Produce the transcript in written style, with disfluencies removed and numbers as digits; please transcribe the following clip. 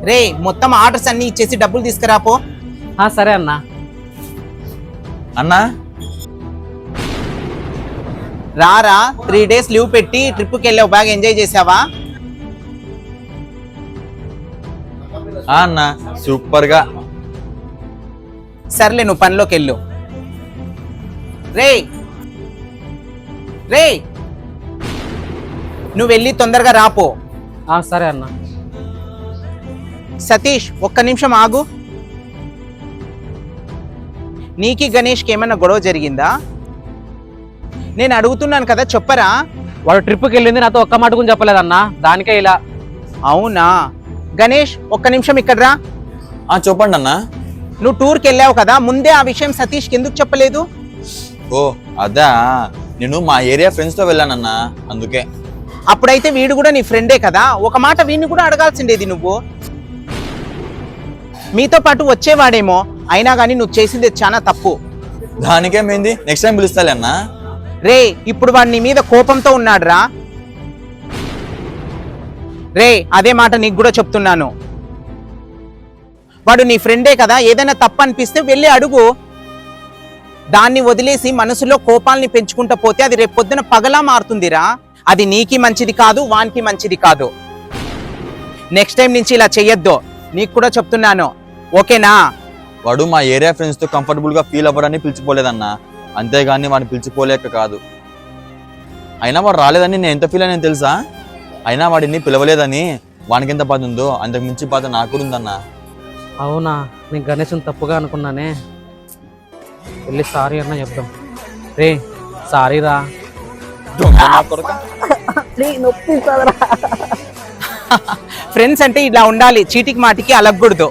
రే మొత్తం ఆర్డర్స్ అన్ని ఇచ్చేసి డబ్బులు తీసుకురాపో. సరే అన్నా. అన్నా రారా 3 days లీవ్ పెట్టి ట్రిప్కి వెళ్ళావు, బాగా ఎంజాయ్ చేసావా? అన్నా సూపర్ గా. సర్లే నువ్వు పనిలోకి వెళ్ళు. రే రే నువ్వు వెళ్ళి తొందరగా రాపో. సరే అన్నా. సతీష్ ఒక్క నిమిషం ఆగు. నీకి గణేష్కి ఏమన్నా గొడవ జరిగిందా? నేను అడుగుతున్నాను కదా, చెప్పరా? వాడు ట్రిప్కి వెళ్ళింది నాతో ఒక్క మాట కూడా చెప్పలేదన్నా, దానికే ఇలా. అవునా? గణేష్ ఒక్క నిమిషం ఇక్కడ రా. చెప్పండి అన్నా. నువ్వు టూర్కి వెళ్ళావు కదా, ముందే ఆ విషయం సతీష్కి ఎందుకు చెప్పలేదు? ఓ అదా, నేను మా ఏరియా ఫ్రెండ్స్ తో వెళ్ళానన్నా, అందుకే. అప్పుడైతే వీడు కూడా నీ ఫ్రెండే కదా, ఒక మాట వీడిని కూడా అడగాల్సిండేది నువ్వు. మీతో పాటు వచ్చేవాడేమో, అయినా కానీ నువ్వు చేసింది చాలా తప్పు. దానికేమైంది, నెక్స్ట్ టైం పిలుస్తాలే అన్నా. రే ఇప్పుడు వాడు నీ మీద కోపంతో ఉన్నాడు రా. రే అదే మాట నీకు కూడా చెప్తున్నాను. వాడు నీ ఫ్రెండే కదా, ఏదైనా తప్పు అనిపిస్తే వెళ్ళి అడుగు. దాన్ని వదిలేసి మనసులో కోపాలని పెంచుకుంటూ పోతే అది రేపు పొద్దున పగలా మారుతుందిరా. అది నీకి మంచిది కాదు, వానికి మంచిది కాదు. నెక్స్ట్ టైం నుంచి ఇలా చెయ్యొద్దు, నీకు కూడా చెప్తున్నాను, ఓకేనా? వాడు మా ఏరియా ఫ్రెండ్స్ తో కంఫర్టబుల్ గా ఫీల్ అవ్వడానికి పిలిచిపోలేదన్నా, అంతేగాని వాడిని పిలిచిపోలేక కాదు. అయినా వాడు రాలేదని నేను ఎంత ఫీల్ అయినా తెలుసా? అయినా వాడిని పిలవలేదని వానికి ఎంత బాధ ఉందో అంతకు మించి బాధ నాకు కూడా ఉందన్నా. అవునా, నేను గణేష్ని తప్పుగా అనుకున్నానే. వెళ్ళి సారీ అన్న చెప్దాం. రే సారీ రా. ఫ్రెండ్స్ అంటే ఇలా ఉండాలి, చీటికి మాటికి అలగకూడదు.